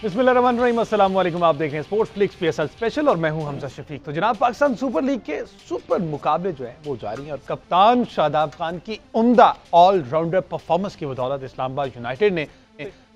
बिस्मिल्लाहिर्रहमानिर्रहीम, अस्सलाम वालेकुम। आप देख रहे हैं स्पोर्ट्स फ्लिक्स पीएसएल स्पेशल और मैं हूं हमजा शफीक। तो जनाब, पाकिस्तान सुपर लीग के सुपर मुकाबले जो है वो जारी हैं और कप्तान शादाब खान की उम्दा ऑलराउंडर परफॉर्मेंस की बदौलत इस्लामाबाद यूनाइटेड ने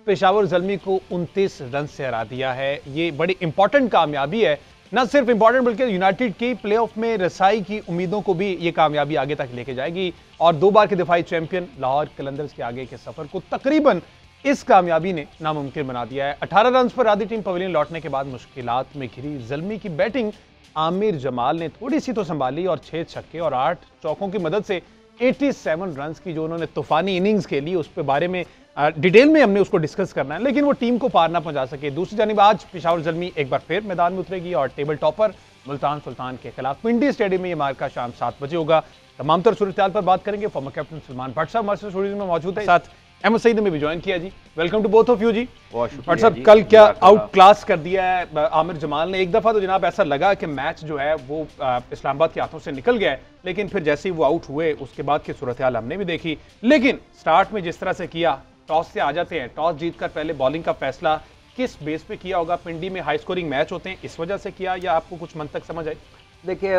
पेशावर ज़ल्मी को 29 रन से हरा दिया है। ये बड़ी इंपॉर्टेंट कामयाबी है, न सिर्फ इंपॉर्टेंट बल्कि यूनाइटेड की प्लेऑफ में रसाई की उम्मीदों को भी ये कामयाबी आगे तक लेके जाएगी और 2 बार के दिफाई चैंपियन लाहौर कलंदर्स के आगे के सफर को तकरीबन इस कामयाबी ने नामुमकिन बना दिया है। 18 रन पर आधी टीम पवेलियन लौटने के बाद मुश्किलात में घिरी ज़ल्मी की बैटिंग आमिर जमाल ने थोड़ी सी तो संभाली और 6 छक्के और 8 चौकों की मदद से 87 रन की जो उन्होंने तूफानी इनिंग्स खेली, उस पे बारे में डिटेल में हमने उसको डिस्कस करना है, लेकिन वो टीम को पार ना पहुंचा सके। दूसरी जानिब आज पेशावर ज़ल्मी एक बार फिर मैदान में उतरेगी और टेबल टॉपर मुल्तान सुल्तान के खिलाफ पिंडी स्टेडियम में ये मार्का शाम 7 बजे होगा। तमाम तर सूरत पर बात करेंगे। फॉर्मर कैप्टन सलमान भट्ट साहब हमारे स्टूडियो में मौजूद है, साथ अहमद सईद ने भी ज्वाइन किया जी। Welcome to both of you जी। भट्ट साहब, कल क्या आउट क्लास कर दिया है आमिर जमाल ने। एक दफा तो जनाब ऐसा लगा कि मैच जो है वो इस्लामाबाद के हाथों से निकल गया है, लेकिन फिर जैसे ही वो आउट हुए उसके बाद की सूरत हाल हमने भी देखी। लेकिन स्टार्ट में जिस तरह से किया, टॉस से आ जाते हैं, टॉस जीतकर पहले बॉलिंग का फैसला किस बेस पे किया होगा? पिंडी में हाई स्कोरिंग मैच होते हैं, इस वजह से किया या आपको कुछ मन तक समझ आई? देखिए,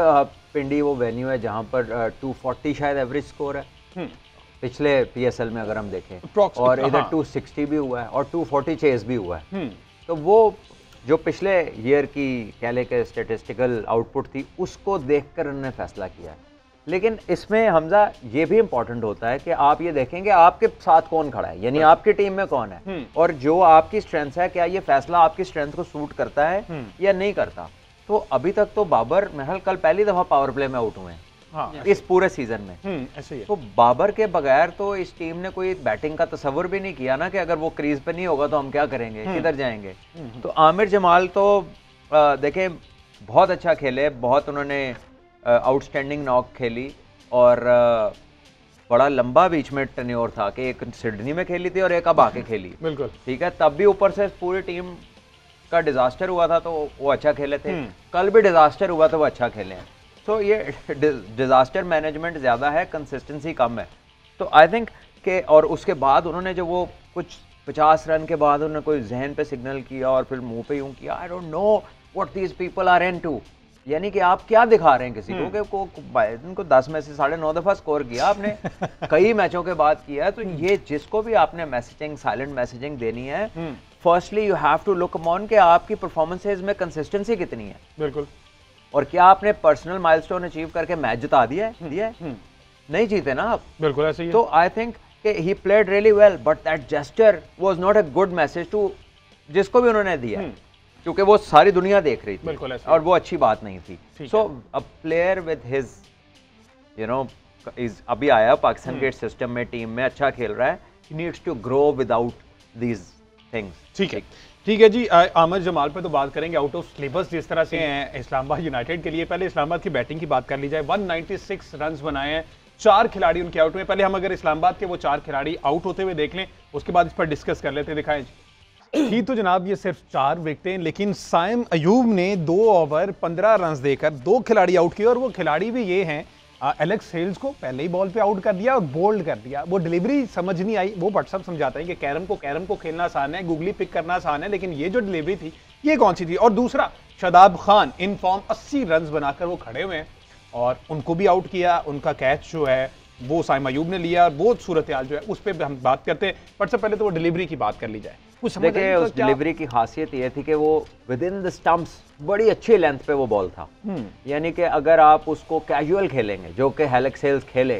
पिंडी वो वेन्यू है जहाँ पर 240 शायद एवरेज स्कोर है पिछले पीएसएल में अगर हम देखें, और इधर 260 भी हुआ है और 240 चेस भी हुआ है। तो वो जो पिछले ईयर की कह ले के स्टेटिस्टिकल आउटपुट थी उसको देखकर उन्होंने फैसला किया है। लेकिन इसमें हमजा ये भी इम्पोर्टेंट होता है कि आप ये देखेंगे आपके साथ कौन खड़ा है, यानी आपकी टीम में कौन है और जो आपकी स्ट्रेंथ है, क्या ये फैसला आपकी स्ट्रेंथ को सूट करता है या नहीं करता। तो अभी तक तो बाबर महल कल पहली दफा पावर प्ले में आउट हुए हैं इस पूरे सीजन में। ऐसे ही है। तो बाबर के बगैर तो इस टीम ने कोई बैटिंग का तस्वर भी नहीं किया ना कि अगर वो क्रीज पे नहीं होगा तो हम क्या करेंगे, किधर जाएंगे। तो आमिर जमाल तो देखें बहुत अच्छा खेले, बहुत उन्होंने आउटस्टैंडिंग नॉक खेली और बड़ा लंबा बीच में टेन्योर था कि एक सिडनी में खेली थी और एक अब आके खेली। बिल्कुल ठीक है, तब भी ऊपर से पूरी टीम का डिजास्टर हुआ था तो वो अच्छा खेले थे, कल भी डिजास्टर हुआ तो वो अच्छा खेले हैं। तो ये डिजास्टर मैनेजमेंट ज़्यादा है, कंसिस्टेंसी कम है। तो आई थिंक कि और उसके बाद उन्होंने जो वो कुछ 50 रन के बाद उन्होंने कोई जहन पे सिग्नल किया और फिर मुंह पे यूं किया, I don't know what these people are into, यानी कि आप क्या दिखा रहे हैं किसी को कि इनको 10 में से 9.5 दफा स्कोर किया आपने कई मैचों के बाद किया है। तो ये जिसको भी आपने मैसेजिंग, साइलेंट मैसेजिंग देनी है, firstly you have to look on कि आपकी परफॉर्मेंसेज में कंसिस्टेंसी कितनी है। बिल्कुल। और क्या आपने पर्सनल माइलस्टोन अचीव करके मैच जिता दिया है? नहीं जीते ना आप। बिल्कुल ऐसे ही है। तो आई थिंक कि he played really well, but that gesture was not a good message to जिसको भी उन्होंने दिया, क्योंकि वो सारी दुनिया देख रही थी और वो अच्छी बात नहीं थी। So a player with his you know is अभी आया पाकिस्तान के सिस्टम में, टीम में अच्छा खेल रहा है, he needs to grow without these things. ठीक है जी। आमिर जमाल पे तो बात करेंगे। आउट ऑफ सिलेबस जिस तरह से हैं इस्लामाबाद यूनाइटेड के लिए, पहले इस्लामाबाद की बैटिंग की बात कर ली जाए। 196 रन बनाए हैं, 4 खिलाड़ी उनके आउट हुए। पहले हम अगर इस्लामाबाद के वो 4 खिलाड़ी आउट होते हुए देख लें, उसके बाद इस पर डिस्कस कर लेते। दिखाएं जी। तो जनाब ये सिर्फ 4 विकेटें, लेकिन साइम अयूब ने 2 ओवर 15 रन देकर 2 खिलाड़ी आउट किए और वो खिलाड़ी भी ये हैं एलेक्स हेल्स को पहले ही बॉल पे आउट कर दिया और बोल्ड कर दिया। वो डिलीवरी समझ नहीं आई। वो व्हाट्सअप समझाता है कि कैरम को खेलना आसान है, गूगली पिक करना आसान है, लेकिन ये जो डिलीवरी थी ये कौन सी थी। और दूसरा, Shadab Khan in form 80 run बनाकर वो खड़े हुए हैं और उनको भी आउट किया। उनका कैच जो है वो साइम अयूब ने लिया। बहुत सूरत हाल जो है उस पर हम बात करते हैं, बट सबसे पहले तो वो डिलीवरी की बात कर ली जाए। देखिए, उस डिलीवरी की खासियत ये थी कि वो विद इन द स्टंप्स बड़ी अच्छी लेंथ पे वो बॉल था, यानी कि अगर आप उसको कैजुअल खेलेंगे जो कि एलेक्स हेल्स खेले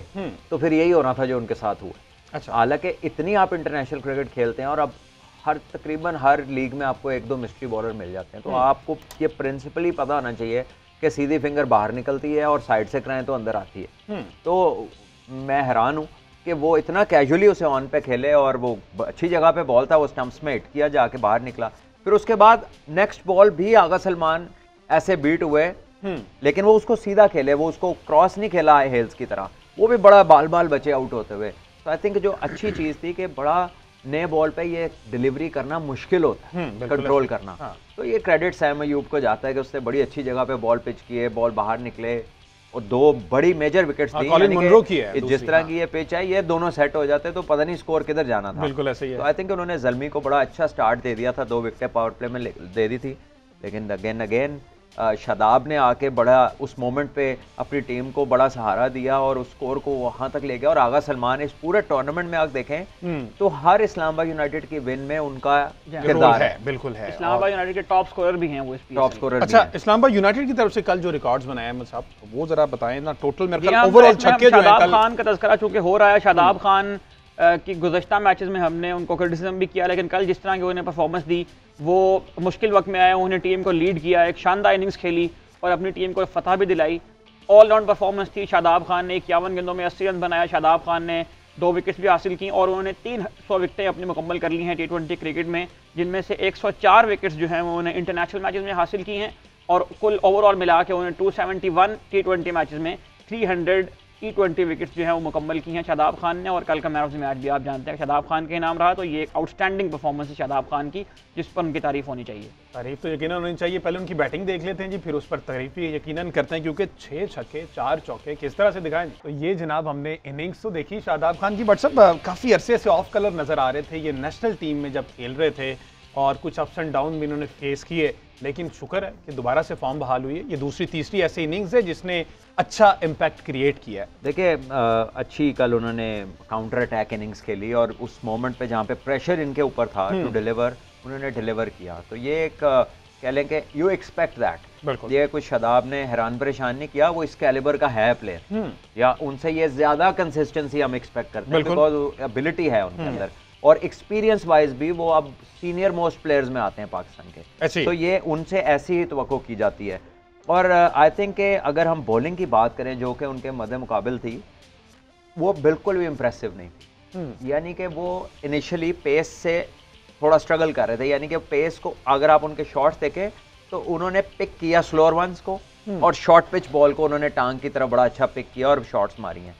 तो फिर यही होना था जो उनके साथ हुआ। अच्छा, हालांकि इतनी आप इंटरनेशनल क्रिकेट खेलते हैं और अब तकरीबन हर लीग में आपको 1-2 मिस्ट्री बॉलर मिल जाते हैं, तो आपको ये प्रिंसिपल ही पता होना चाहिए कि सीधी फिंगर बाहर निकलती है और साइड से कराएं तो अंदर आती है। तो मैं हैरान हूँ कि वो इतना कैजुअली उसे ऑन पे खेले और वो अच्छी जगह पे बॉल था, वो स्टंप्स में हिट किया, जाके बाहर निकला। फिर उसके बाद नेक्स्ट बॉल भी आगा सलमान ऐसे बीट हुए, लेकिन वो उसको सीधा खेले, वो उसको क्रॉस नहीं खेला हेल्स की तरह, वो भी बड़ा बाल बचे आउट होते हुए। तो आई थिंक जो अच्छी चीज़ थी कि बड़ा नए बॉल पे ये डिलीवरी करना मुश्किल होता है, कंट्रोल करना। तो ये क्रेडिट सैम अयूब को जाता है कि उसने बड़ी अच्छी जगह पे बॉल पिच किए, बॉल बाहर निकले और 2 बड़ी मेजर विकेट्स दी, कॉलिन मुनरो की है जिस तरह की ये पिच है, ये दोनों सेट हो जाते तो पता नहीं स्कोर किधर जाना था। बिल्कुल ऐसे ही है। तो आई थिंक उन्होंने ज़ल्मी को बड़ा अच्छा स्टार्ट दे दिया था, 2 विकेटें पावर प्ले में दे दी थी, लेकिन अगेन शादाब ने आके बड़ा उस मोमेंट पे अपनी टीम को बड़ा सहारा दिया और उस स्कोर को वहां तक ले गया। और आगा सलमान इस पूरे टूर्नामेंट में आप देखें तो हर इस्लामाबाद यूनाइटेड की विन में उनका किरदार है। बिल्कुल है। इस्लामाबाद यूनाइटेड के टॉप स्कोरर भी हैं वो, टॉप स्कोरर। अच्छा, इस्लामाबाद यूनाइटेड की तरफ से कल जो रिकॉर्ड्स बनाए हैं साहब, वो जरा बताएं ना। टोटल मेरे ख्याल ओवरऑल छक्के जो हैं शादाब खान का तज़किरा चूंकि हो रहा है, शादाब खान की गुज़श्ता मैचेस में हमने उनको क्रिटिसिज्म भी किया, लेकिन कल जिस तरह की उन्होंने परफॉर्मेंस दी, वो मुश्किल वक्त में आए, उन्होंने टीम को लीड किया, एक शानदार इनिंग्स खेली और अपनी टीम को फतह भी दिलाई। ऑल राउंड परफॉर्मेंस थी। शादाब खान ने 51 गेंदों में 80 रन बनाया, शादाब खान ने 2 विकेट्स भी हासिल की और उन्होंने 300 विकेटें अपनी मुकम्मल कर ली हैं T20 क्रिकेट में, जिनमें से 104 विकेट्स जो हैं वो उन्होंने इंटरनेशनल मैचेस में हासिल की हैं और कुल ओवरऑल मिला के उन्होंने 271 T20 मैचेस में 300 T20 विकेट्स जो है वो मुकम्मल की हैं शादाब खान ने। और कल का मैन ऑफ द मैच भी आप जानते हैं शादाब खान के नाम रहा, तो ये एक आउटस्टैंडिंग परफॉर्मेंस है शादाब खान की, जिस पर उनकी तारीफ होनी चाहिए। तारीफ तो यकीनन होनी चाहिए। पहले उनकी बैटिंग देख लेते हैं जी, फिर उस पर तारीफ भी यकीनन करते हैं, क्योंकि 6 छक्के 4 चौके किस तरह से दिखाएं। तो ये जनाब हमने इनिंग्स तो देखी शादाब खान की, बट सब काफ़ी अरसे से ऑफ कलर नज़र आ रहे थे ये नेशनल टीम में जब खेल रहे थे, और कुछ अप्स एंड डाउन भी इन्होंने फेस किए, लेकिन शुक्र है कि दोबारा से फॉर्म बहाल हुई है। ये दूसरी तीसरी ऐसी इनिंग्स है जिसने अच्छा इम्पैक्ट क्रिएट किया है। देखिए अच्छी कल उन्होंने काउंटर अटैक इनिंग्स खेली और उस मोमेंट पे जहाँ पे प्रेशर इनके ऊपर था टू डिलीवर, उन्होंने डिलीवर किया। तो ये एक कह लें कि यू एक्सपेक्ट दैट। ये कुछ शादाब ने हैरान परेशान नहीं किया, वो इस कैलिबर का है प्लेयर, या उनसे ये ज्यादा कंसिस्टेंसी हम एक्सपेक्ट करते हैं, बिकॉज एबिलिटी है उनके अंदर और एक्सपीरियंस वाइज भी वो अब सीनियर मोस्ट प्लेयर्स में आते हैं पाकिस्तान के, तो ये उनसे ऐसी ही तवक्को की जाती है। और आई थिंक कि अगर हम बॉलिंग की बात करें जो कि उनके मद्दे मुकाबिल थी, वो बिल्कुल भी इम्प्रेसिव नहीं थी। यानी कि वो इनिशियली पेस से थोड़ा स्ट्रगल कर रहे थे, यानी कि पेस को अगर आप उनके शॉट्स देखें तो उन्होंने पिक किया स्लोअर वंस को और शॉर्ट पिच बॉल को उन्होंने टांग की तरफ बड़ा अच्छा पिक किया और शॉट्स मारी हैं।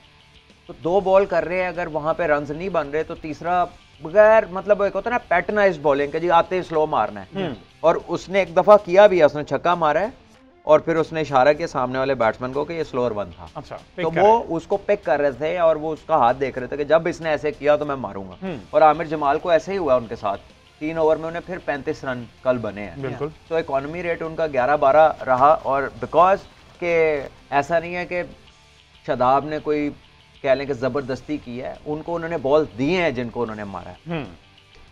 तो 2 बॉल कर रहे हैं, अगर वहाँ पे रन्स नहीं बन रहे तो तीसरा बगैर मतलब एक होता है ना पैटर्नाइज्ड बॉलिंग के जी आते ही स्लो मारना है, और उसने एक दफा किया भी है, उसने छक्का मारा है और फिर उसने इशारा किया सामने वाले बैट्समैन को कि ये स्लोअर वन था। अच्छा, तो वो उसको पिक कर रहे थे और वो उसका हाथ देख रहे थे कि जब इसने ऐसे किया तो मैं मारूंगा। और आमिर जमाल को ऐसे ही हुआ उनके साथ, 3 ओवर में उन्हें फिर 35 रन कल बने हैं। तो इकोनॉमी रेट उनका 11-12 रहा, और बिकॉज के ऐसा नहीं है कि शादाब ने कोई कह लें कि जबरदस्ती की है, उनको उन्होंने बॉल दिए हैं जिनको उन्होंने मारा है।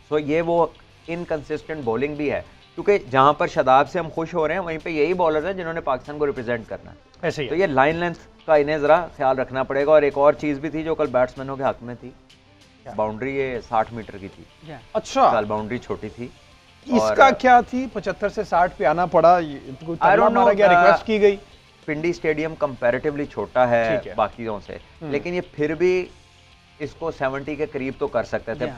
सो ये वो इनकंसिस्टेंट बॉलिंग भी है, क्योंकि जहां पर शादाब से हम खुश हो रहे हैं वहीं पे यही बॉलर है जिन्होंने पाकिस्तान को रिप्रेजेंट करना है। ऐसे ही तो ये लाइन लेंथ का इन्हें जरा ख्याल रखना पड़ेगा। और एक और चीज भी थी जो कल बैट्समैनों के हक में थी, बाउंड्री ये 60 मीटर की थी। अच्छा, कल बाउंड्री छोटी थी। इसका क्या थी 75 से 60 पे आना पड़ा, रिक्वेस्ट की गई। पिंडी स्टेडियम कंपैरेटिवली छोटा है बाकियों से, लेकिन ये फिर भी इसको 70 के करीब तो कर सकते थे।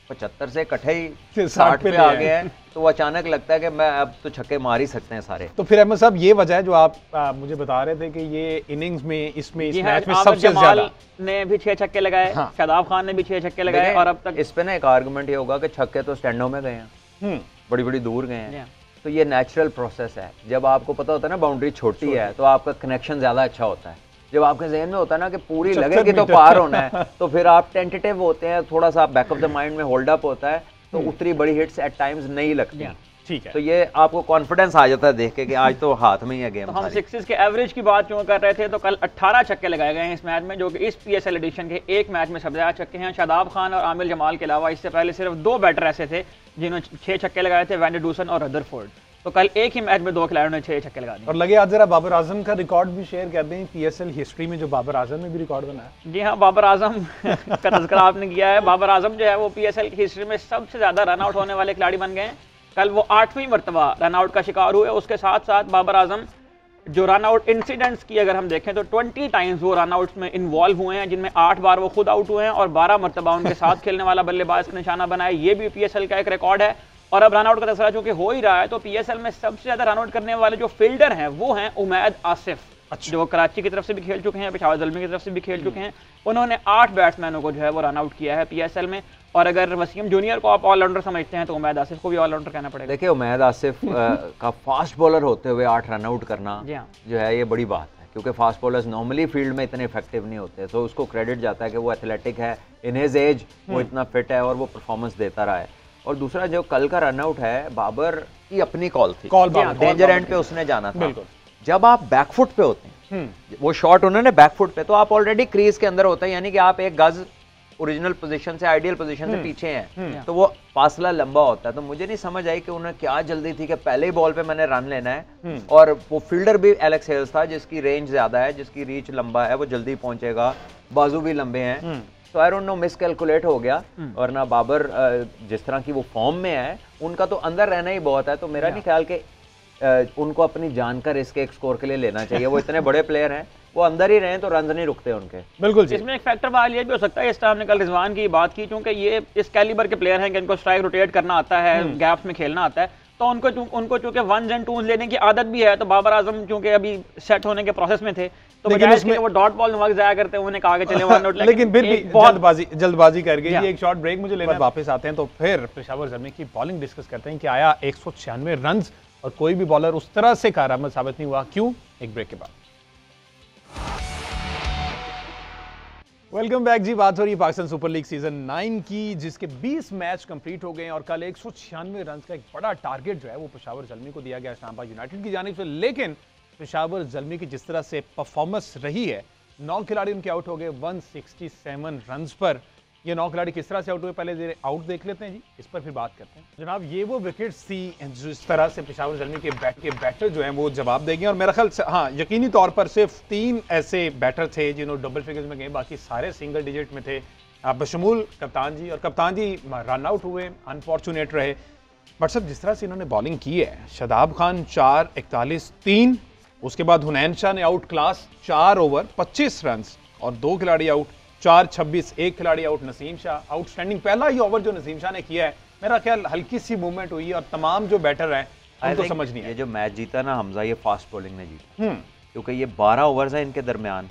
75 से इकट्ठे ही 60 पे आ गए हैं, तो वो अचानक लगता है कि मैं अब तो छक्के मार ही सकते हैं सारे। तो फिर अहमद साहब ये वजह है जो आप मुझे बता रहे थे कि ये इनिंग्स में इस मैच में सबसे ज्यादा ने भी 6 छक्के लगाए, शादाब खान ने भी 6 छक्के लगाए, और अब तक इस पे ना एक आर्गुमेंट ये होगा कि छक्के तो स्टैंडों में गए हैं, बड़ी बड़ी दूर गए हैं। तो ये नेचुरल प्रोसेस है। जब आपको पता होता है ना बाउंड्री छोटी है तो आपका कनेक्शन ज्यादा अच्छा होता है। जब आपके जहन में होता है ना कि पूरी लगेगी तो पार होना है, तो फिर आप टेंटेटिव होते हैं, थोड़ा सा बैक ऑफ द माइंड में होल्ड अप होता है, तो उतनी बड़ी हिट्स एट टाइम्स नहीं लगती। ठीक है, तो ये आपको कॉन्फिडेंस आ जाता है देख के कि आज तो हाथ में ही है गेम। तो हम सिक्सेस के एवरेज की बात क्यों कर रहे थे, तो कल 18 छक्के लगाए गए हैं इस मैच में, जो कि इस PSL एडिशन के एक मैच में सबसे ज्यादा छक्के हैं। शादाब खान और आमिर जमाल के अलावा इससे पहले सिर्फ 2 बैटर ऐसे थे जिन्होंने 6 छक्के लगाए थे, वैंडरडूसन और रदरफोर्ड। तो कल एक ही मैच में 2 खिलाड़ियों ने 6 छक्के लगा दिए। और लगे आज जरा बाबर आजम का रिकॉर्ड भी शेयर कर दें, PSL हिस्ट्री में जो बाबर आजम ने भी रिकॉर्ड बनाया। जी हाँ, बाबर आजम का तज़किरा आपने किया है। बाबर आजम जो है वो PSL की हिस्ट्री में सबसे ज्यादा रन आउट होने वाले खिलाड़ी बन गए हैं। कल वो 8वीं मरतबा रन आउट का शिकार हुए। उसके साथ साथ बाबर आजम जो रन आउट इंसिडेंट्स की अगर हम देखें तो 20 टाइम्स वो रन आउट्स में इन्वॉल्व हुए हैं, जिनमें 8 बार वो खुद आउट हुए हैं और 12 मरतबा उनके साथ खेलने वाला बल्लेबाज का निशाना बनाया। ये भी PSL का एक रिकॉर्ड है। और अब रन आउट का तस्वीर चूंकि हो ही रहा है, तो PSL में सबसे ज्यादा रन आउट करने वाले जो फील्डर हैं वो हैं उमैद आसिफ, जो कराची की तरफ से भी खेल चुके हैं, पेशावर ज़ल्मी की तरफ से भी खेल चुके हैं। उन्होंने 8 बैट्समैनों को जो है वो रन आउट किया है PSL में। और अगर वसीम जूनियर को आप ऑलराउंडर समझते हैं तो उमैद आसिफ को भी ऑलराउंडर कहना पड़ेगा। देखिए उमैद आसिफ का फास्ट बॉलर होते हुए 8 रन आउट करना जो है ये बड़ी बात है, क्योंकि फास्ट बॉलर्स नॉर्मली फील्ड में इतने इफेक्टिव नहीं होते, तो उसको क्रेडिट जाता है कि वो एथलेटिक है, इन हिज एज वो इतना फिट है और वो परफॉर्मेंस देता रहा है। और दूसरा जो कल का रनआउट है, बाबर की अपनी कॉल थी, डेंजर एंड पे उसने जाना था। जब आप बैकफुट पे होते हैं, वो शॉट उन्होंने बैकफुट पे, तो आप ऑलरेडी क्रीज के अंदर होते हैं, यानी कि आप एक गज ओरिजिनल पोजीशन से, आइडियल पोजीशन से पीछे हैं, तो वो फासला लंबा होता है। तो मुझे नहीं समझ आई कि उन्हें क्या जल्दी थी कि पहले ही बॉल पे मैंने रन लेना है। और वो फील्डर भी एलेक्स हेल्स था, जिसकी रेंज ज्यादा है, जिसकी रीच लंबा है, वो जल्दी पहुंचेगा, बाजू भी लंबे हैं। तो आई डोंट नो, मिसकैलकुलेट हो गया। और ना बाबर जिस तरह की वो फॉर्म में है, उनका तो अंदर रहना ही बहुत है। तो मेरा नहीं ख्याल कि उनको अपनी जान का रिस्क एक स्कोर के लिए लेना चाहिए। वो इतने बड़े प्लेयर हैं, वो अंदर ही रहे तो रन नहीं रुकते उनके। बिल्कुल जी। इसमें एक फैक्टर बाहर ये भी हो सकता है, इस तरह हमने कल रिजवान की बात की, क्योंकि ये इस कैलिबर के प्लेयर हैं कि इनको स्ट्राइक रोटेट करना आता है, गैप्स में खेलना आता है, तो उनको चूंकि वंस एंड टूज लेने की आदत भी है। तो बाबर आजम चूंकि अभी सेट होने के प्रोसेस में थे, तो बजाय इसके वो डॉट बॉल वक्त जाया करते हैं, उन्हें कहा कि चले वन आउट। लेकिन फिर भी जल्दबाजी करके ये एक शॉर्ट ब्रेक मुझे लेना, वापस आते हैं तो फिर पेशावर ज़ल्मी की बॉलिंग डिस्कस करते हैं कि आया 196 रन और कोई भी बॉलर उस तरह से कारआमद साबित नहीं हुआ, क्यों? एक ब्रेक के बाद। वेलकम बैक जी। बात हो रही है पाकिस्तान सुपर लीग सीजन 9 की, जिसके 20 मैच कंप्लीट हो गए और कल 196 रन का एक बड़ा टारगेट जो है वो पेशावर ज़ल्मी को दिया गया इस्लामाबाद यूनाइटेड की जानिब से। लेकिन पेशावर ज़ल्मी की जिस तरह से परफॉर्मेंस रही है, 9 खिलाड़ी उनके आउट हो गए 167 रन पर। ये 9 खिलाड़ी किस तरह से आउट हुए, पहले आउट देख लेते हैं जी, इस पर फिर बात करते हैं। जनाब, ये वो विकेट्स थी जिस तरह से पेशावर ज़ल्मी के बैटर जो हैं वो जवाब देंगे। और मेरा ख्याल से हाँ, यकीनी तौर पर सिर्फ 3 ऐसे बैटर थे जिन्होंने डबल फिगर्स में गए, बाकी सारे सिंगल डिजिट में थे, बशमूल कप्तान जी। और कप्तान जी रन आउट हुए, अनफॉर्चुनेट रहे। बट सब जिस तरह से इन्होंने बॉलिंग की है, शादाब खान 4 41 3, उसके बाद हुनैन शाह ने आउट क्लास 4 ओवर 25 रन और 2 खिलाड़ी आउट, 4 26, 1 खिलाड़ी आउट, नसीम शाह आउटस्टैंडिंग। पहला ही ओवर जो नसीम शाह ने किया है, मेरा ख्याल हल्की सी मूवमेंट हुई और तमाम जो बैटर हैं उनको समझ नहीं आया। ये जो मैच जीता ना हमजा, ये फास्ट बॉलिंग ने जीता, क्योंकि ये 12 ओवर्स हैं इनके दरमियान,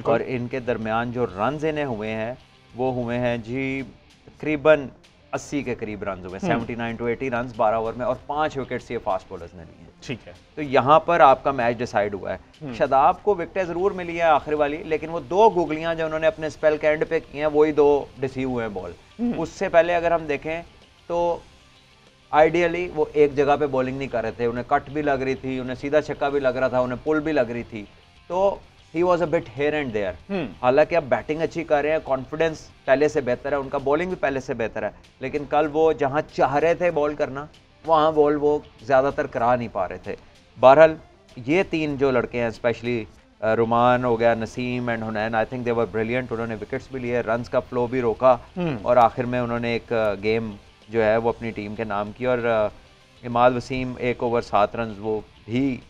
और इनके दरमियान जो रन इन्हें हुए हैं वो हुए हैं जी तकरीबन 80 के करीब रन हुए, 79 to 80 रन 12 ओवर में, और 5 विकेट्स ये फास्ट बॉलर्स ने लिए। ठीक है, तो यहाँ पर आपका मैच डिसाइड हुआ है। शादाब को विकेटें जरूर मिली है आखिरी वाली, लेकिन वो 2 गुगलियां जो उन्होंने अपने स्पेल के एंड पे की हैं, वही 2 डिसीव हुए हैं बॉल। उससे पहले अगर हम देखें तो आइडियली वो एक जगह पे बॉलिंग नहीं कर रहे थे, उन्हें कट भी लग रही थी, उन्हें सीधा छक्का भी लग रहा था, उन्हें पुल भी लग रही थी। तो he was a bit here and there. हालांकि अब बैटिंग अच्छी कर रहे हैं, कॉन्फिडेंस पहले से बेहतर है, उनका बॉलिंग भी पहले से बेहतर है, लेकिन कल वो जहां चाह रहे थे बॉल करना, वहां बॉल वो ज़्यादातर करा नहीं पा रहे थे। बहरहाल ये 3 जो लड़के हैं, स्पेशली रुमान हो गया, Naseem and Hunain, I think they were brilliant. उन्होंने विकेट्स भी लिए, रन्स का फ्लो भी रोका, और आखिर में उन्होंने एक गेम जो है वो अपनी टीम के नाम की। और इमाद वसीम 1 ओवर 7 रन वो भी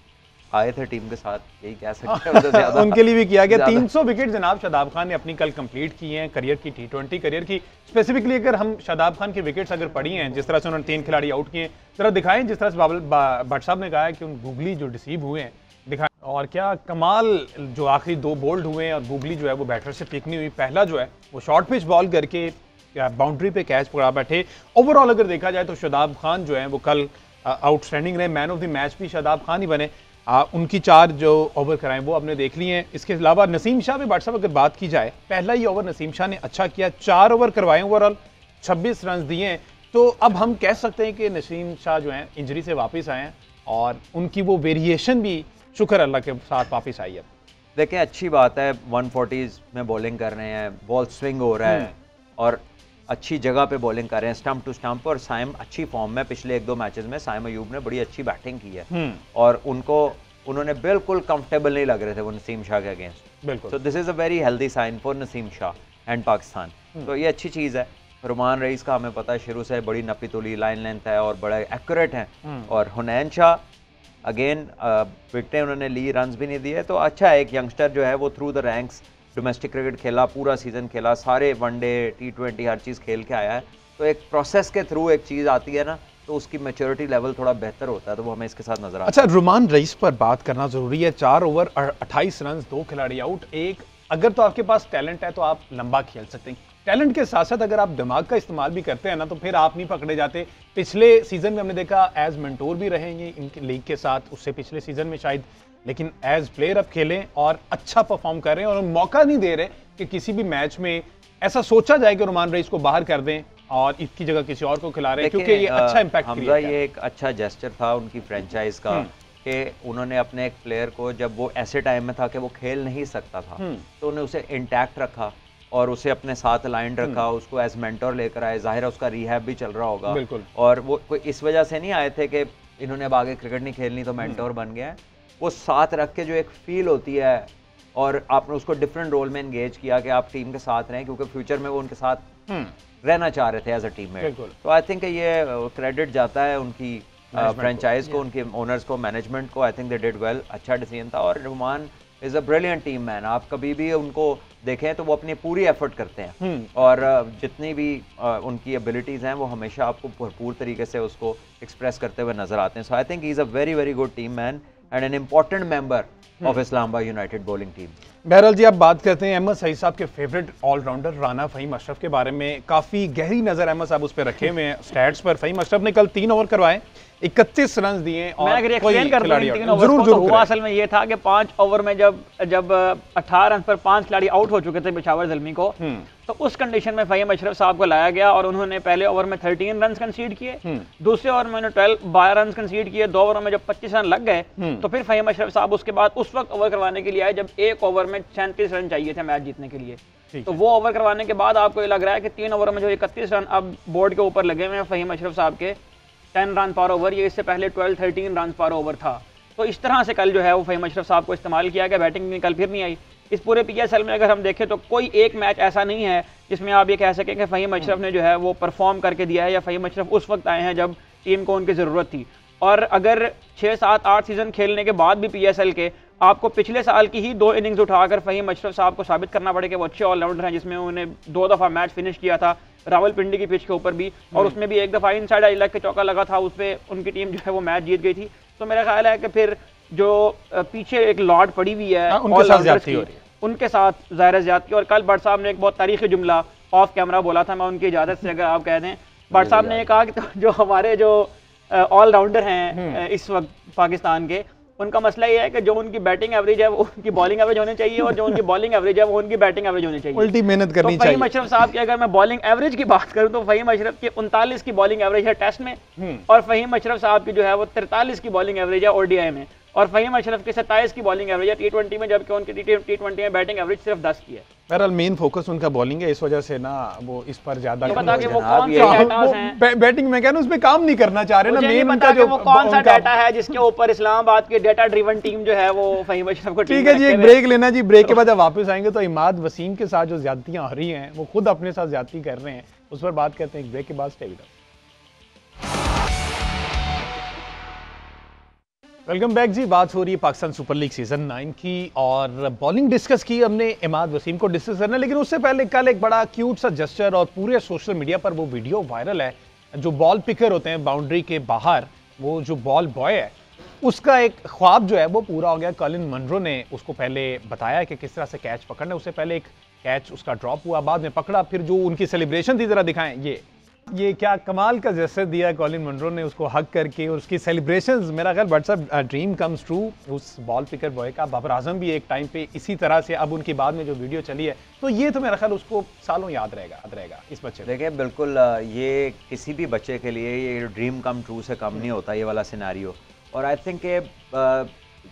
आए थे टीम के साथ, यही कह सकते हैं उनके लिए भी किया गया। 300 विकेट जनाब शादाब खान ने अपनी कल कंप्लीट की हैं करियर की, T20 करियर की। स्पेसिफिकली अगर हम शादाब खान की विकेट्स अगर पढ़ी हैं, जिस तरह से उन्होंने 3 खिलाड़ी आउट किए, जरा दिखाएं जिस तरह से भट्ट साहब ने कहा है कि उन गूगली जो डिसीव हुए हैं, दिखाएं। और क्या कमाल जो आखिरी 2 बोल्ड हुए हैं, और गूगली जो है वो बैटर से पिक नहीं हुई। पहला जो है वो शॉर्ट पिच बॉल करके बाउंड्री पे कैच पकड़ा बैठे। ओवरऑल अगर देखा जाए तो शादाब खान जो है वो कल आउटस्टैंडिंग रहे, मैन ऑफ द मैच भी शादाब खान ही बने। उनकी 4 जो ओवर कराएं वो आपने देख लिए हैं। इसके अलावा नसीम शाह भी भाट साहब अगर बात की जाए, पहला ही ओवर नसीम शाह ने अच्छा किया, 4 ओवर करवाए, ओवरऑल 26 रन दिए हैं। तो अब हम कह सकते हैं कि नसीम शाह जो हैं इंजरी से वापस आए हैं, और उनकी वो वेरिएशन भी शुक्र अल्लाह के साथ वापस आई है। देखें, अच्छी बात है, 140s में बॉलिंग कर रहे हैं, बॉल स्विंग हो रहा है, और अच्छी जगह पे बॉलिंग कर रहे हैं, स्टंप टू स्टंप। और साइम अच्छी फॉर्म में, पिछले 1-2 मैचेस में साइम अयूब ने बड़ी अच्छी बैटिंग की है, और उन्होंने बिल्कुल कंफर्टेबल नहीं लग रहे थे वो नसीम शाह के अगेंस्ट। बिल्कुल, so this is a very healthy sign for Naseem Shah and Pakistan. तो ये अच्छी चीज़ है। रुमान रईस का हमें पता है शुरू से बड़ी नपी तुली लाइन लेंथ है और बड़ा एक्यूरेट है, और हुनैन शाह अगेन विकेटें उन्होंने ली, रन्स भी नहीं दिए। तो अच्छा है, एक यंगस्टर जो है वो through the ranks domestic cricket खेला, पूरा सीजन खेला, सारे वनडे T20 हर चीज़ खेल के आया है। तो एक प्रोसेस के थ्रू एक चीज़ आती है ना, तो उसकी मैच्योरिटी लेवल थोड़ा बेहतर होता है, तो वो हमें इसके साथ नजर आता है। अच्छा, रुमान रईस पर बात करना जरूरी है। 4 ओवर 28 रन, 2 खिलाड़ी आउट। अगर तो आपके पास टैलेंट है तो आप लंबा खेल सकते हैं। टैलेंट के साथ साथ अगर आप दिमाग का इस्तेमाल भी करते हैं ना, तो फिर आप नहीं पकड़े जाते। पिछले सीजन में हमने देखा एज मेंटोर भी रहेंगे इनके लीग के साथ, उससे पिछले सीजन में शायद लेकिन एज प्लेयर अब खेलें और अच्छा परफॉर्म कर रहे हैं और मौका नहीं दे रहे कि किसी भी मैच में ऐसा सोचा जाए कि रोमान रईस को बाहर कर दें और इसकी जगह किसी और को खिला रहे हैं, क्योंकि ये अच्छा इम्पैक्ट हमजा, ये एक अच्छा जेस्चर था उनकी फ्रेंचाइज का कि उन्होंने अपने एक प्लेयर को, जब वो ऐसे टाइम में था कि वो खेल नहीं सकता था, तो उन्हें उसे इंटैक्ट रखा और उसे अपने साथ अलाइंड रखा, उसको एज मेंटर लेकर आए। जाहिर है उसका रिहैब भी चल रहा होगा, और वो कोई इस वजह से नहीं आए थे कि इन्होंने अब आगे क्रिकेट नहीं खेलनी तो मेंटर बन गया है। वो साथ रख के जो एक फील होती है, और आपने उसको डिफरेंट रोल में एंगेज किया कि आप टीम के साथ रहें, क्योंकि फ्यूचर में वो उनके साथ रहना चाह रहे थे एज अ टीममेट। तो आई थिंक ये क्रेडिट जाता है उनकी फ्रेंचाइज को, उनके ओनर्स को, मैनेजमेंट को। I think they did well, अच्छा डिसीजन था। और Rumman is a brilliant team man, आप कभी भी उनको देखें तो वो अपनी पूरी एफर्ट करते हैं, और जितनी भी उनकी एबिलिटीज़ हैं वो हमेशा आपको भरपूर तरीके से उसको एक्सप्रेस करते हुए नजर आते हैं। So I think he is a very very good team man and an important member of Islamabad United bowling team. बहरहाल जी, आप बात करते हैं अहमद सईद साहब के फेवरेट ऑलराउंडर राना फ़हीम अशरफ के बारे में। काफ़ी गहरी नज़र अहमद साहब उस पर रखे हुए हैं स्टैट्स पर। फ़हीम अशरफ ने कल 3 ओवर करवाए, 31 रन दिए, और मैं अगर एक्सप्लेन कर दूं 3 ओवर जरूर को, तो हुआ असल में ये था कि 5 ओवर में जब 18 रन पर 5 खिलाड़ी आउट हो चुके थे पेशावर ज़ल्मी को, तो उस कंडीशन में फ़हीम अशरफ साहब को लाया गया और उन्होंने पहले ओवर में 13 रन कंसीड किए, दूसरे ओवर में उन्होंने 12 रन कंसीड किए, 2 ओवर में जब 25 रन लग गए तो फिर फ़हीम अशरफ साहब उसके बाद उस वक्त ओवर करवाने के लिए आए जब 1 ओवर में 37 रन चाहिए थे मैच जीतने के लिए। तो वो ओवर करवाने के बाद आपको ये लग रहा है कि 3 ओवर में जो 31 रन अब बोर्ड के ऊपर लगे हुए हैं फ़हीम अशरफ साहब के, 10 रन पर ओवर, ये इससे पहले 12-13 रन पर ओवर था। तो इस तरह से कल जो है वो फ़हीम अशरफ साहब को इस्तेमाल किया गया। बैटिंग में कल फिर नहीं आई। इस पूरे PSL में अगर हम देखें तो कोई एक मैच ऐसा नहीं है जिसमें आप ये कह सकें कि फ़हीम अशरफ ने जो है वो परफॉर्म करके दिया है, या फ़हीम अशरफ उस वक्त आए हैं जब टीम को उनकी ज़रूरत थी। और अगर 6, 7, 8 सीज़न खेलने के बाद भी PSL के आपको पिछले साल की ही 2 इनिंग्स उठाकर फ़हीम अशरफ साहब को साबित करना पड़े कि वो अच्छे ऑलराउंडर हैं, जिसमें उन्होंने 2 दफ़ा मैच फिनिश किया था रावलपिंडी की पिच के ऊपर भी, और उसमें भी एक दफ़ा इनसाइड आई लेग के चौका लगा था, उस पर उनकी टीम जो है वो मैच जीत गई थी। तो मेरा ख्याल है कि फिर जो पीछे एक लॉट पड़ी हुई है उनके साथ ज़ाहिर ज़्यादती। और कल भट्ट साहब ने एक बहुत तारीखी जुमला ऑफ कैमरा बोला था, मैं उनकी इजाज़त से अगर आप कह दें, भट्ट साहब ने ये कहा कि जो हमारे जो ऑलराउंडर हैं इस वक्त पाकिस्तान के, उनका मसला ये है कि जो उनकी बैटिंग एवरेज है वो उनकी बॉलिंग एवरेज होनी चाहिए, और जो उनकी बॉलिंग एवरेज है वो उनकी बैटिंग एवरेज होनी चाहिए। उल्टी मेहनत करनी चाहिए। तो फ़हीम अशरफ साहब की अगर मैं बॉलिंग एवरेज की बात करूं तो फ़हीम अशरफ की 39 की बॉलिंग एवरेज है टेस्ट में, और फ़हीम अशरफ साहब की जो है वो 43 की बॉलिंग एवरेज है ODI में, और फ़हीम अशरफ की 27 की बॉलिंग एवरेज है T20 में, जबकि उनकी T20 में बैटिंग एवरेज सिर्फ 10 की है। बहरहाल मेन फोकस उनका बॉलिंग है, इस वजह से ना वो इस पर ज्यादा बैटिंग में क्या उस पर काम नहीं करना चाह रहे ना। मेन उनका जो कौन सा डाटा है जिसके ऊपर इस्लामाबाद की डेटा ड्रिवन टीम जो है वो फ़हीम अशरफ को। ठीक है जी, एक ब्रेक लेना जी, ब्रेक के बाद जब वापस आएंगे तो इमाद वसीम के साथ जो ज्यादतियां हो रही हैं वो खुद अपने साथ ज्यादती कर रहे हैं, उस पर बात करते हैं एक ब्रेक के बाद। Stay with us. Welcome back जी। बात हो रही है पाकिस्तान सुपर लीग सीजन 9 की, और बॉलिंग डिस्कस की हमने, इमाद वसीम को डिस्कस करना, लेकिन उससे पहले कल एक बड़ा क्यूट सा जेस्चर और पूरे सोशल मीडिया पर वो वीडियो वायरल है। जो बॉल पिकर होते हैं बाउंड्री के बाहर, वो जो बॉल बॉय है उसका एक ख्वाब जो है वो पूरा हो गया। कॉलिन मनरो ने उसको पहले बताया कि किस तरह से कैच पकड़ना है। उससे पहले एक कैच उसका ड्रॉप हुआ, बाद में पकड़ा, फिर जो उनकी सेलिब्रेशन थी जरा दिखाएं। ये क्या कमाल का जेस्चर दिया कॉलिन मनरो ने उसको हग करके, और उसकी सेलिब्रेशंस, मेरा ख्याल व्हाट्सएप ड्रीम कम्स ट्रू उस बॉल पिकर बॉय का। बाबर आजम भी एक टाइम पे इसी तरह से, अब उनकी बाद में जो वीडियो चली है, तो ये तो मेरा ख्याल उसको सालों याद रहेगा इस बच्चे। देखिए बिल्कुल, ये किसी भी बच्चे के लिए ये ड्रीम कम ट्रू से कम नहीं होता ये वाला सिनेरियो। और आई थिंक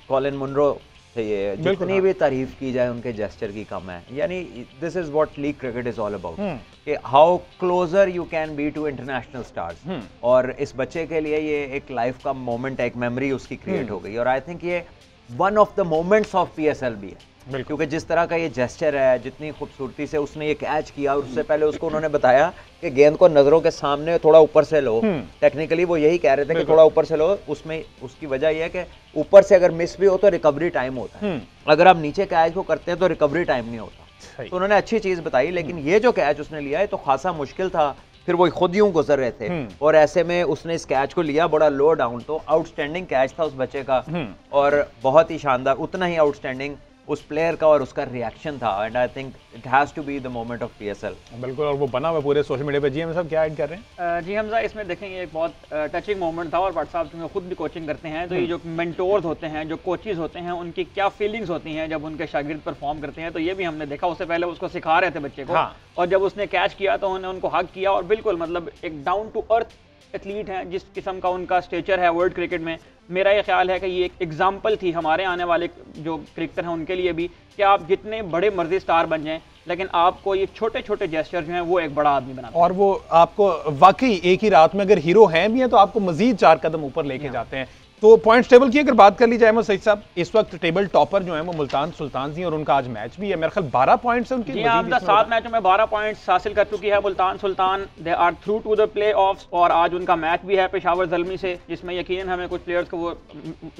कॉलिन मनरो से ये जितनी भी तारीफ की जाए उनके जेस्चर की कम है। यानी this is what league cricket is all about, कि how closer you can be to international stars. और इस बच्चे के लिए ये एक लाइफ का मोमेंट, एक मेमोरी उसकी क्रिएट हो गई, और आई थिंक ये one of the moments of PSL भी है, क्योंकि जिस तरह का ये जेस्चर है, जितनी खूबसूरती से उसने ये कैच किया, और उससे पहले उसको उन्होंने बताया कि गेंद को नजरों के सामने थोड़ा ऊपर से लो। टेक्निकली वो यही कह रहे थे कि थोड़ा ऊपर से लो, उसमें उसकी वजह यह है कि ऊपर से अगर मिस भी हो तो रिकवरी टाइम होता है, अगर आप नीचे कैच को करते हैं तो रिकवरी टाइम नहीं होता। तो उन्होंने अच्छी चीज बताई, लेकिन ये जो कैच उसने लिया है तो खासा मुश्किल था, फिर वो खुद यूं गुजर रहे थे, और ऐसे में उसने इस कैच को लिया बड़ा लो डाउन। तो आउटस्टैंडिंग कैच था उस बच्चे का, और बहुत ही शानदार, उतना ही आउटस्टैंडिंग उस प्लेयर का और उसका रिएक्शन था, and I think it has to be the moment of PSL. बिल्कुल, और वो बना हुआ पूरे सोशल मीडिया पे। जी हम सब क्या ऐड कर रहे हैं? जी हमजा, इसमें देखेंगे एक बहुत टचिंग मोमेंट था, और भट्ट साहब क्योंकि खुद भी कोचिंग करते हैं, तो ये जो मेंटोर्स होते हैं, जो कोचेज होते हैं, उनकी क्या फीलिंग्स होती हैं जब उनके शागिर्द परफॉर्म करते हैं, तो ये भी हमने देखा। उससे पहले उसको सिखा रहे थे बच्चे को, हाँ। और जब उसने कैच किया तो उन्होंने उनको हक किया, और बिल्कुल मतलब एक डाउन टू अर्थ एथलीट हैं, जिस किस्म का उनका स्टेचर है वर्ल्ड क्रिकेट में। मेरा ये ख्याल है कि ये एक एग्जाम्पल थी हमारे आने वाले जो क्रिकेटर हैं उनके लिए भी, कि आप जितने बड़े मर्जी स्टार बन जाएं, लेकिन आपको ये छोटे छोटे जेस्चर जो हैं वो एक बड़ा आदमी बनाते हैं। और वो आपको वाकई एक ही रात में अगर हीरो हैं भी हैं तो आपको मजीद 4 कदम ऊपर लेके जाते हैं। तो पॉइंट्स टेबल की अगर बात कर ली जाए सईद साहब, इस वक्त टेबल टॉपर जो है वो मुल्तान सुल्तान जी, और उनका आज मैच भी है। मेरे ख्याल 12 पॉइंट्स हैं उनके। जी हाँ, 7 मैचों में 12 पॉइंट्स हासिल कर चुकी है Multan Sultan. They are through to the playoffs, और आज उनका मैच भी है पेशावर ज़ल्मी से, जिसमें यकीनन हमें कुछ प्लेयर्स को वो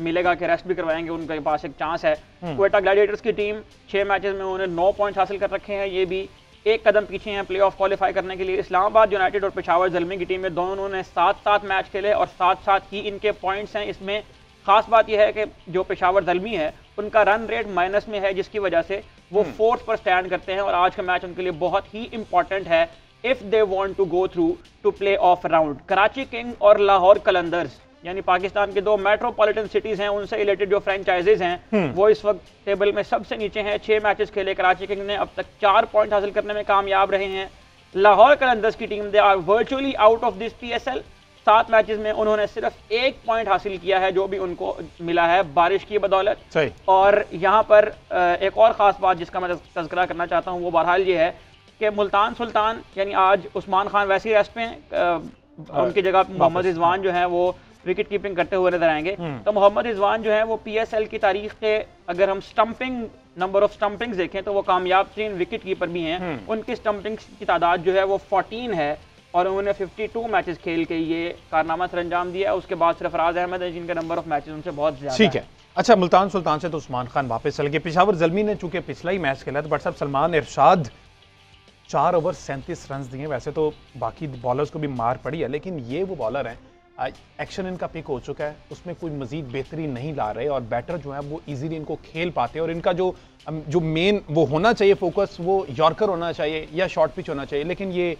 मिलेगा कि रेस्ट भी करवाएंगे, उनके पास एक चांस है। क्वेटा ग्लैडिएटर्स की टीम 6 मैचेस में उन्होंने 9 पॉइंट्स हासिल कर रखे हैं, ये भी एक कदम पीछे हैं प्ले ऑफ क्वालिफाई करने के लिए। इस्लामाबाद यूनाइटेड और पेशावर ज़ल्मी की टीम में दोनों ने 7-7 मैच खेले, और 7-7 ही इनके पॉइंट्स हैं। इसमें खास बात यह है कि जो पेशावर ज़ल्मी है उनका रन रेट माइनस में है, जिसकी वजह से वो 4th पर स्टैंड करते हैं, और आज का मैच उनके लिए बहुत ही इंपॉर्टेंट है if they want to go through to play off round. Karachi king और लाहौर कलंदर्स, यानी पाकिस्तान के 2 मेट्रोपॉलिटन सिटीज हैं, उनसे रिलेटेड जो फ्रेंचाइजीज हैं वो इस वक्त टेबल में सबसे नीचे हैं। 6 मैचेस खेले कराची किंग ने, अब तक 4 पॉइंट हासिल करने में कामयाब रहे हैं। लाहौर कलंदर्स की team they are virtually out of this PSL। 7 matches में उन्होंने सिर्फ 1 पॉइंट हासिल किया है, जो भी उनको मिला है बारिश की बदौलत। सही। और यहाँ पर एक और ख़ास बात जिसका मैं तज़किरा करना चाहता हूँ वो बहरहाल ये है कि मुल्तान सुल्तान, यानी आज उस्मान खान वैसे रेस्ट पे हैं, उनकी जगह मोहम्मद रिजवान जो है वो विकेट कीपिंग करते हुए नजर आएंगे। तो मोहम्मद रिजवान जो है वो PSL की तारीख के, अगर हम स्टंपिंग नंबर ऑफ स्टंपिंग्स देखें तो वो कामयाब तरीन विकेट कीपर भी हैं। उनकी स्टंपिंग्स की तादाद जो है वो 14 है, और उन्होंने 52 मैचेस खेल के ये कारनामा सर अंजाम दिया। उसके बाद सरफराज अहमद है जिनका नंबर ऑफ मैचेस उनसे बहुत ज्यादा। ठीक है। अच्छा, मुल्तान सुल्तान से तो उस्मान खान वापस चल गए। पेशावर ज़ल्मी ने चूंकि पिछला ही मैच खेला, तो बट साहब सलमान इरशाद 4 ओवर 37 रन दिए। वैसे तो बाकी बॉलर्स को भी मार पड़ी है, लेकिन ये वो बॉलर हैं, एक्शन इनका पिक हो चुका है, उसमें कोई मजीद बेहतरी नहीं ला रहे, और बैटर जो है वो इजीली इनको खेल पाते हैं। और इनका जो मेन वो होना चाहिए फोकस, वो यॉर्कर होना चाहिए या शॉर्ट पिच होना चाहिए, लेकिन ये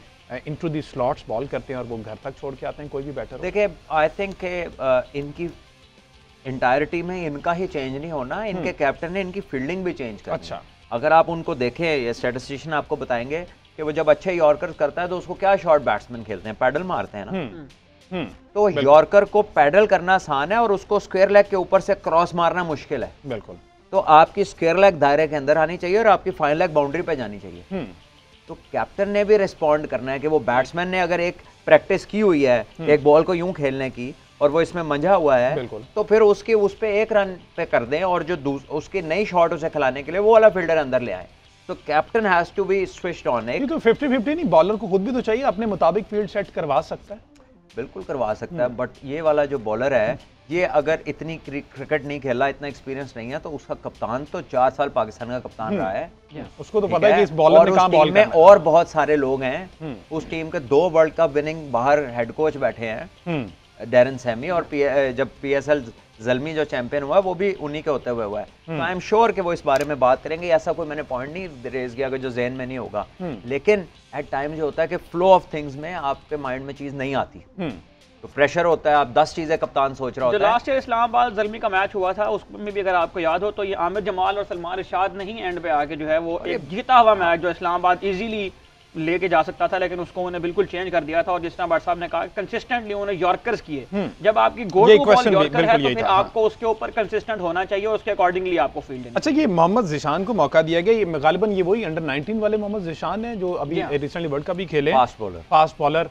इनटू दी स्लॉट्स बॉल करते हैं और वो घर तक छोड़ के आते हैं कोई भी बैटर। देखिए, आई थिंक इनकी इंटायरिटी में इनका ही चेंज नहीं होना, इनके कैप्टन ने इनकी फील्डिंग भी चेंज करनी। अच्छा, अगर आप उनको देखें, ये स्टैटिस्टिशियन आपको बताएंगे कि वो जब अच्छे यॉर्कर करता है तो उसको क्या शॉर्ट बैट्समैन खेलते हैं, पैडल मारते हैं ना। तो यॉर्कर को पैडल करना आसान है और उसको स्क्वायर लेग के ऊपर से क्रॉस मारना मुश्किल है। बिल्कुल। तो आपकी स्क्वायर लेग दायरे के अंदर आनी चाहिए और आपकी फाइन लेग बाउंड्री पे जानी चाहिए। तो कैप्टन ने भी रिस्पॉन्ड करना है कि वो बैट्समैन ने अगर एक प्रैक्टिस की हुई है एक बॉल को यूं खेलने की और वो इसमें मंझा हुआ है, तो फिर उसके उस पे 1 रन पे कर दें और जो उसकी नई शॉट उसे खिलाने के लिए वो वाला फील्डर अंदर ले आए। तो captain has to be switched on. एक तो 50-50 नहीं, बॉलर को खुद भी तो चाहिए, अपने मुताबिक फील्ड सेट करवा सकता है। बिल्कुल करवा सकता है, बट ये वाला जो बॉलर है, ये अगर इतनी क्रिकेट नहीं खेला, इतना एक्सपीरियंस नहीं है, तो उसका कप्तान तो 4 साल पाकिस्तान का कप्तान रहा है। उसको तो पता है कि इस बॉलर ने कहां बॉल करना है। और बहुत सारे लोग हैं उस टीम के, 2 वर्ल्ड कप विनिंग बाहर हेड कोच बैठे हैं, डैरन सैमी, और जब PSL ज़ल्मी जो चैंपियन हुआ वो भी उन्हीं के होते हुए हुआ है। तो आई एम श्योर कि वो इस बारे में बात करेंगे। ऐसा कोई मैंने पॉइंट नहीं रेज किया जो ज़हन में नहीं होगा, लेकिन एट टाइम जो होता है कि फ्लो ऑफ थिंग्स में आपके माइंड में चीज़ नहीं आती, तो प्रेशर होता है, आप 10 चीजें कप्तान सोच रहा होता है। जो लास्ट ईयर इस्लामाबाद ज़ल्मी का मैच हुआ था उसमें भी अगर आपको याद हो तो ये आमिर जमाल और सलमान इरशाद नहीं एंड पे आके जो है वो एक जीता हुआ मैच जो इस्लामाबाद इजीली लेके जा सकता था, लेकिन उसको उन्होंने बिल्कुल चेंज कर दिया था। और जिस तरह भट्ट साहब ने कहा कंसिस्टेंटली उन्होंने यॉर्कर्स किए। जब आपकी गो टू बॉल यॉर्कर है तो फिर आपको उसके ऊपर कंसिस्टेंट होना चाहिए और उसके अकॉर्डिंगली आपको फील्ड। अच्छा, ये मोहम्मद ज़िशान को मौका दिया गया, ये गालिबन ये वही अंडर 19 वाले मोहम्मद ज़िशान है जो अभी रिसेंटली वर्ल्ड कप भी खेले, फास्ट बॉलर।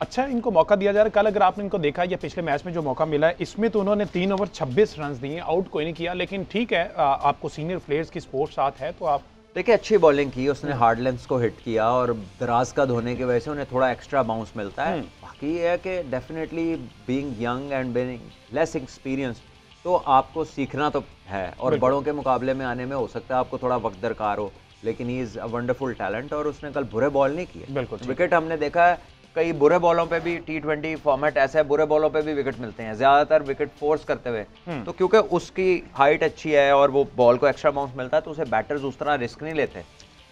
अच्छा, इनको मौका दिया जा रहा है। कल अगर आपने इनको देखा या पिछले मैच में जो मौका मिला है, इसमें तो उन्होंने 3 ओवर 26 रन दिए, आउट कोई नहीं किया, लेकिन ठीक है, आपको सीनियर प्लेयर्स की सपोर्ट साथ है तो आप देखिए अच्छी बॉलिंग की उसने, हार्ड लेंथ्स को हिट किया और दराज का धोने की वजह से उन्हें थोड़ा एक्स्ट्रा बाउंस मिलता है। बाकी ये है कि definitely being young and being less experience, तो आपको सीखना तो है और बड़ों के मुकाबले में आने में हो सकता है आपको थोड़ा वक्त दरकार हो, लेकिन ही इज़ अ वंडरफुल टैलेंट और उसने कल बुरे बॉल नहीं किए। बिल्कुल विकेट हमने देखा है कई बुरे बॉलों पे भी, T20 फॉर्मेट ऐसा है, बुरे बॉलों पे भी विकेट मिलते हैं, ज्यादातर विकेट फोर्स करते हुए। तो क्योंकि उसकी हाइट अच्छी है और वो बॉल को एक्स्ट्रा बाउंस मिलता है, तो उसे बैटर्स उस तरह रिस्क नहीं लेते।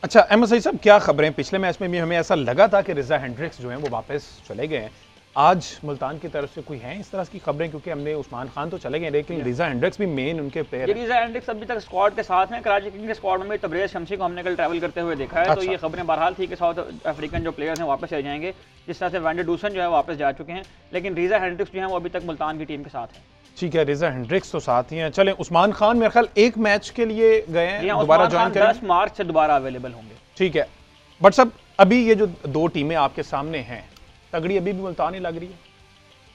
अच्छा अहमद सईद साहब, क्या खबरें? पिछले मैच में भी हमें ऐसा लगा था कि रिजा हेंड्रिक्स जो हैं वो वापस चले गए हैं। आज मुल्तान की तरफ से कोई है इस तरह की खबरें? क्योंकि हमने उस्मान खान तो चले गए, लेकिन रिजा हेंड्रिक्स भी मेन उनके प्लेयर हैं। रिजा हेंड्रिक्स अभी तक स्क्वाड के साथ हैं। कराची किंग्स के स्क्वाड में तबरेज शमसी को हमने कल ट्रैवल करते हुए देखा है। अच्छा। तो ये खबरें बहरहाल थी कि साउथ अफ्रीकन जो प्लेयर्स हैं वापस चले जाएंगे, जिस तरह से वैंडर डूसन जो है वापस जा चुके हैं, लेकिन रिजा हेंड्रिक्स जो है वो अभी तक मुल्तान की टीम के साथ है। ठीक है, रिजा हेंड्रिक्स तो साथ ही हैं। चले, उस्मान खान मेरे ख्याल एक मैच के लिए गए हैं, दोबारा ज्वाइन करेंगे। 10 मार्च से दोबारा अवेलेबल होंगे। ठीक है, बट सब अभी ये जो दो टीमें आपके सामने हैं, तगड़ी अभी भी मुल्तान ही लग रही है।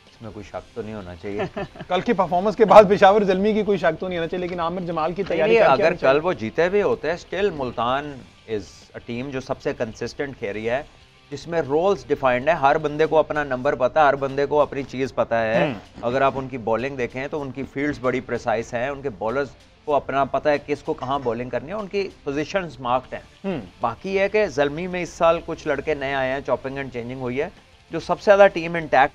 इसमें कोई शक तो नहीं होना चाहिए। कल की परफॉर्मेंस के बाद पेशावर ज़ल्मी की कोई शक तो नहीं होना चाहिए, लेकिन आमिर जमाल की तैयारी अगर कल वो जीते भी होते हैं, still Multan is a team जो सबसे कंसिस्टेंट खेल रही है, जिसमें रोल्स डिफाइंड है। हर बंदे को अपना नंबर पता है, हर बंदे को अपनी चीज़ पता है। अगर आप उनकी बॉलिंग देखें तो उनकी फील्ड्स बड़ी प्रिसाइज हैं, उनके बॉलर्स को अपना पता है किसको कहाँ बॉलिंग करनी है, उनकी पोजीशंस मार्क्ड हैं। बाकी है कि ज़ल्मी में इस साल कुछ लड़के नए आए हैं, चॉपिंग एंड चेंजिंग हुई है। जो सबसे ज़्यादा टीम इंटैक्ट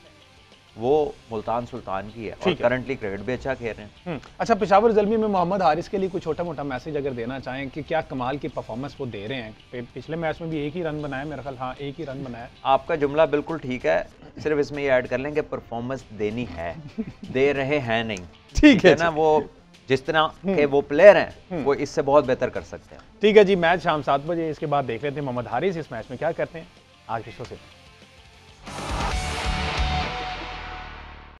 वो मुल्तान सुल्तान की है, और करंटली क्रिकेट भी अच्छा खेल रहे हैं। अच्छा, पेशावर ज़ल्मी में मोहम्मद हारिस के लिए कोई छोटा मोटा मैसेज अगर देना चाहें कि क्या कमाल की परफॉर्मेंस वो दे रहे हैं? पिछले मैच में भी एक ही रन बनाया मेरा ख्याल, हाँ एक ही रन बनाया। आपका जुमला बिल्कुल ठीक है, सिर्फ इसमें ये ऐड कर लें कि परफॉर्मेंस देनी है, दे रहे हैं नहीं। ठीक है ना, वो जिस तरह के वो प्लेयर हैं वो इससे बहुत बेहतर कर सकते हैं। ठीक है जी, मैच शाम 7 बजे, इसके बाद देख लेते हैं मोहम्मद हारिस इस मैच में क्या करते हैं। आज की शो से